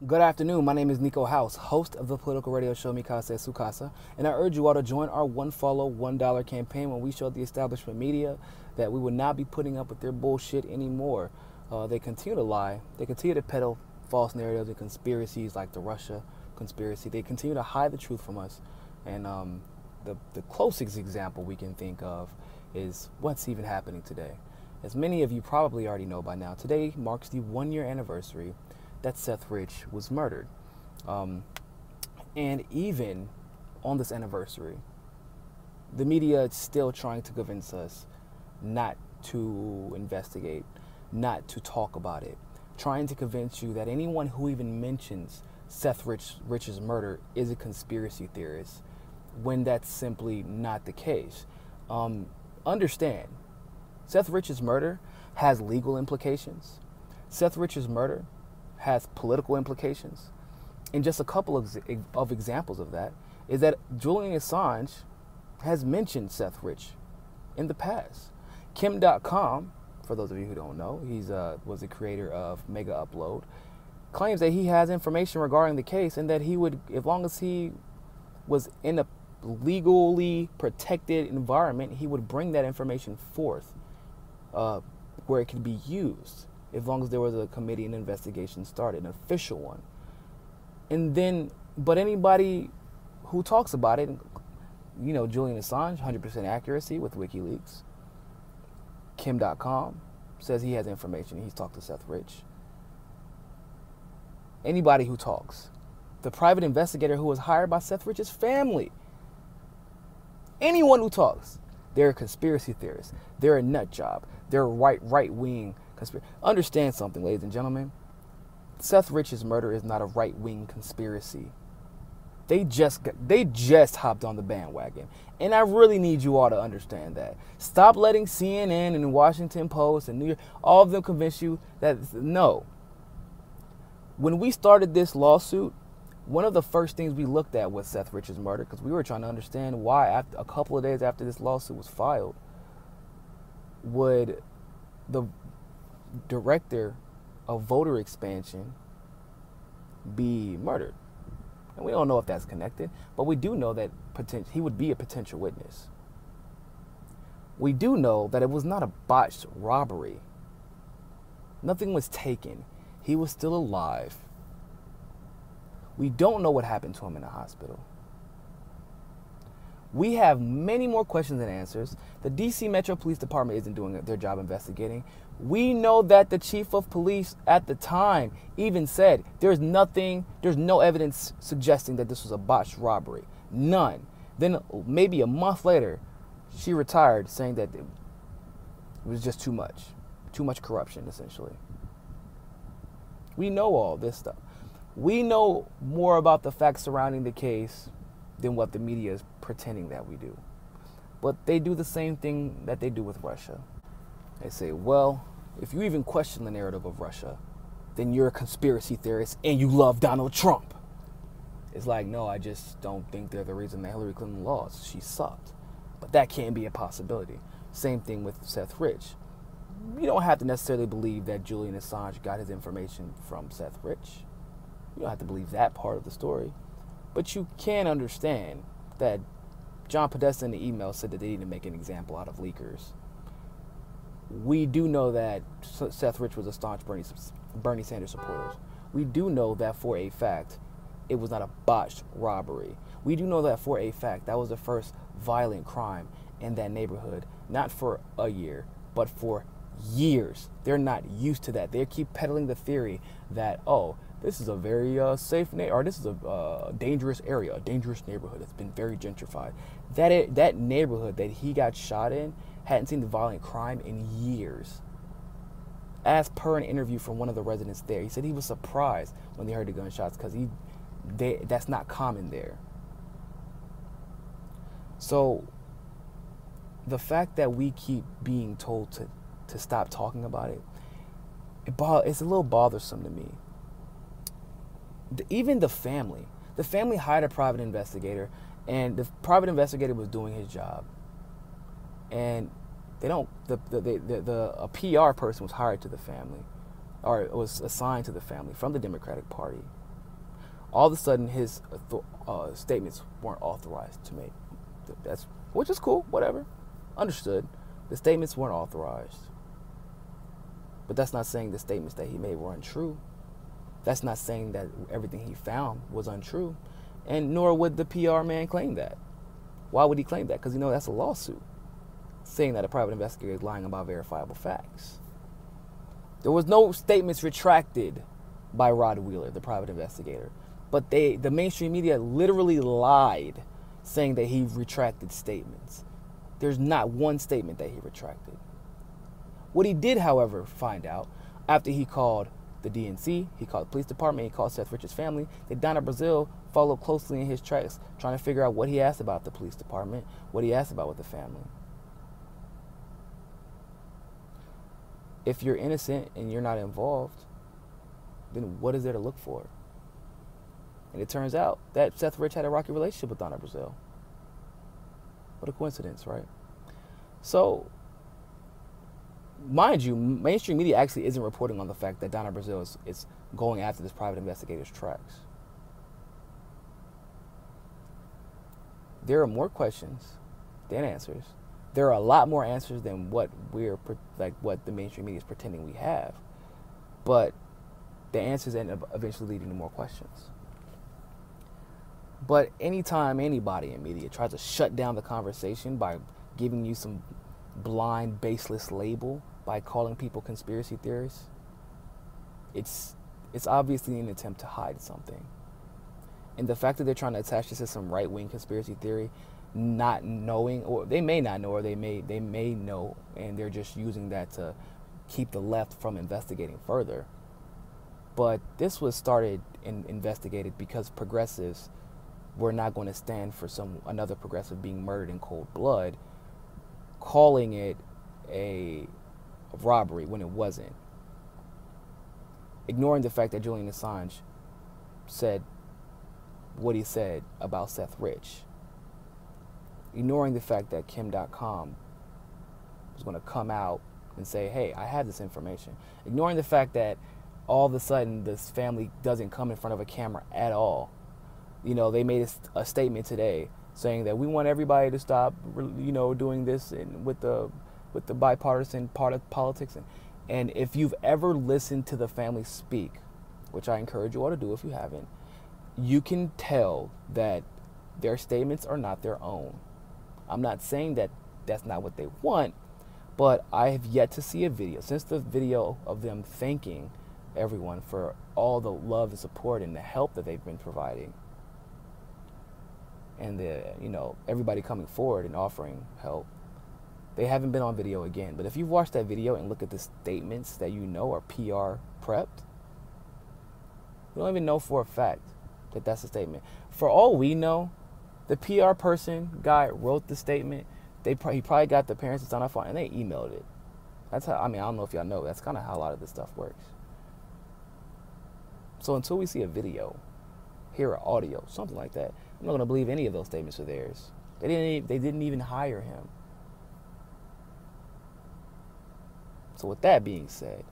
Good afternoon. My name is Niko House, host of the political radio show Mikasa Sukasa, and I urge you all to join our One Follow, $1 campaign when we show the establishment media that we will not be putting up with their bullshit anymore. They continue to lie. They continue to peddle false narratives and conspiracies like the Russia conspiracy. They continue to hide the truth from us. And the closest example we can think of is what's even happening today. As many of you probably already know by now, today marks the 1-year anniversary that Seth Rich was murdered. And even on this anniversary, the media is still trying to convince us not to investigate, not to talk about it, trying to convince you that anyone who even mentions Seth Rich's murder is a conspiracy theorist, when that's simply not the case. Understand, Seth Rich's murder has legal implications. Seth Rich's murder has political implications. And just a couple of examples of that is that Julian Assange has mentioned Seth Rich in the past. Kim.com, for those of you who don't know, he was the creator of Mega Upload, claims that he has information regarding the case and that he would, as long as he was in a legally protected environment, he would bring that information forth where it could be used, as long as there was a committee and investigation started, an official one. And then, but anybody who talks about it, you know, Julian Assange, 100% accuracy with Wikileaks. Kim.com says he has information. He's talked to Seth Rich. Anybody who talks. The private investigator who was hired by Seth Rich's family. Anyone who talks, they're a conspiracy theorist. They're a nut job. They're a right-wing conspiracy. Understand something, ladies and gentlemen. Seth Rich's murder is not a right-wing conspiracy. They just hopped on the bandwagon. And I really need you all to understand that. Stop letting CNN and the Washington Post and New York, all of them convince you that no. When we started this lawsuit, one of the first things we looked at was Seth Rich's murder, because we were trying to understand why, after a couple of days after this lawsuit was filed, would the director of voter expansion be murdered. And we don't know if that's connected, but we do know that he would be a potential witness. We do know that it was not a botched robbery. Nothing was taken. He was still alive. We don't know what happened to him in the hospital. We have many more questions than answers. The DC Metro Police Department isn't doing their job investigating. We know that the chief of police at the time even said there's no evidence suggesting that this was a botched robbery. None. Then maybe a month later, she retired saying that it was just too much corruption, essentially. We know all this stuff. We know more about the facts surrounding the case than what the media is pretending that we do. But they do the same thing that they do with Russia. They say, well, if you even question the narrative of Russia, then you're a conspiracy theorist and you love Donald Trump. It's like, no, I just don't think they're the reason that Hillary Clinton lost. She sucked. But that can't be a possibility. Same thing with Seth Rich. You don't have to necessarily believe that Julian Assange got his information from Seth Rich. You don't have to believe that part of the story. But you can understand that John Podesta in the email said that they didn't make an example out of leakers. We do know that Seth Rich was a staunch Bernie Sanders supporter. We do know that for a fact it was not a botched robbery. We do know that for a fact that was the first violent crime in that neighborhood, not for a year, but for years. They're not used to that. They keep peddling the theory that, oh, this is a very safe or this is a dangerous area, a dangerous neighborhood. It's been very gentrified. That neighborhood that he got shot in hadn't seen the violent crime in years. As per an interview from one of the residents there, he said he was surprised when they heard the gunshots because that's not common there. So the fact that we keep being told to stop talking about it, it's a little bothersome to me. Even the family hired a private investigator, and the private investigator was doing his job. And a PR person was hired to the family, or was assigned to the family from the Democratic Party. all of a sudden his statements weren't authorized to make. Which is cool, whatever. Understood. The statements weren't authorized. But that's not saying the statements that he made were untrue. That's not saying that everything he found was untrue. And nor would the PR man claim that. Why would he claim that? Because that's a lawsuit saying that a private investigator is lying about verifiable facts. There was no statements retracted by Rod Wheeler, the private investigator. But the mainstream media literally lied, saying that he retracted statements. There's not one statement that he retracted. What he did, however, find out after he called the DNC, he called the police department, he called Seth Rich's family, that Donna Brazile followed closely in his tracks, trying to figure out what he asked about the police department, what he asked about with the family. If you're innocent and you're not involved, then what is there to look for? And it turns out that Seth Rich had a rocky relationship with Donna Brazile. What a coincidence, right? So, mind you, mainstream media actually isn't reporting on the fact that Donna Brazile is going after this private investigator's tracks. There are more questions than answers. There are a lot more answers than what what the mainstream media is pretending we have. But the answers end up eventually leading to more questions. But anytime anybody in media tries to shut down the conversation by giving you some blind, baseless label, by calling people conspiracy theorists, it's obviously an attempt to hide something. And the fact that they're trying to attach this to some right-wing conspiracy theory, not knowing, or they may not know, or they may know, and they're just using that to keep the left from investigating further. But this was started and investigated because progressives were not going to stand for another progressive being murdered in cold blood, calling it a robbery when it wasn't. Ignoring the fact that Julian Assange said what he said about Seth Rich. Ignoring the fact that Kim.com was going to come out and say, hey, I have this information. Ignoring the fact that all of a sudden this family doesn't come in front of a camera at all. They made a statement today saying that we want everybody to stop, doing this and with the bipartisan part of politics. And if you've ever listened to the family speak, which I encourage you all to do if you haven't, you can tell that their statements are not their own. I'm not saying that that's not what they want, but I have yet to see a video, since the video of them thanking everyone for all the love and support and the help that they've been providing. And everybody coming forward and offering help. They haven't been on video again. But if you've watched that video and look at the statements that are PR prepped, you don't even know for a fact that that's a statement. For all we know, the PR guy wrote the statement. He probably got the parents to sign off on it, and they emailed it. That's how. I don't know if y'all know. That's kind of how a lot of this stuff works. So until we see a video, hear an audio, something like that, I'm not going to believe any of those statements are theirs. They didn't even hire him. So with that being said,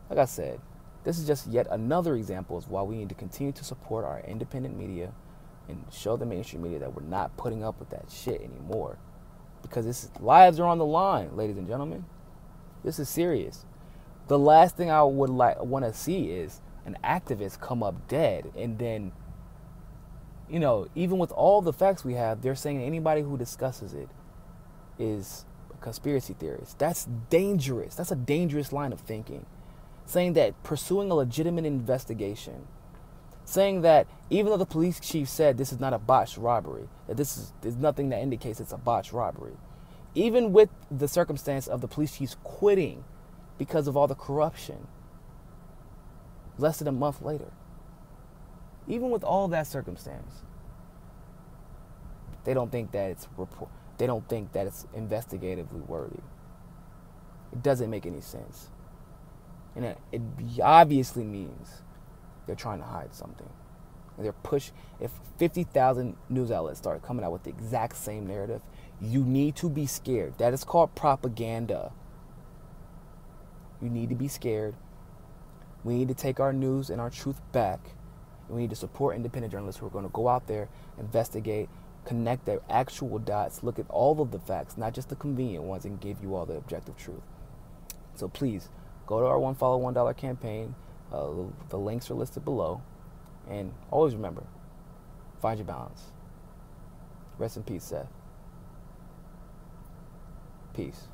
like I said, this is just yet another example of why we need to continue to support our independent media and show the mainstream media that we're not putting up with that shit anymore. Because lives are on the line, ladies and gentlemen. This is serious. The last thing I would want to see is an activist come up dead, and then, even with all the facts we have, they're saying anybody who discusses it is a conspiracy theorist. That's dangerous. That's a dangerous line of thinking. Saying that pursuing a legitimate investigation, saying that even though the police chief said this is not a botched robbery, that there's nothing that indicates it's a botched robbery, even with the circumstance of the police chiefs quitting because of all the corruption less than a month later, even with all that circumstance, they don't think that it's investigatively worthy. It doesn't make any sense. And it obviously means they're trying to hide something. And if 50,000 news outlets start coming out with the exact same narrative, you need to be scared. That is called propaganda. You need to be scared. We need to take our news and our truth back. And we need to support independent journalists who are going to go out there, investigate, connect their actual dots, look at all of the facts, not just the convenient ones, and give you all the objective truth. So please, go to our One Follow $1 campaign. The links are listed below. And always remember, find your balance. Rest in peace, Seth. Peace.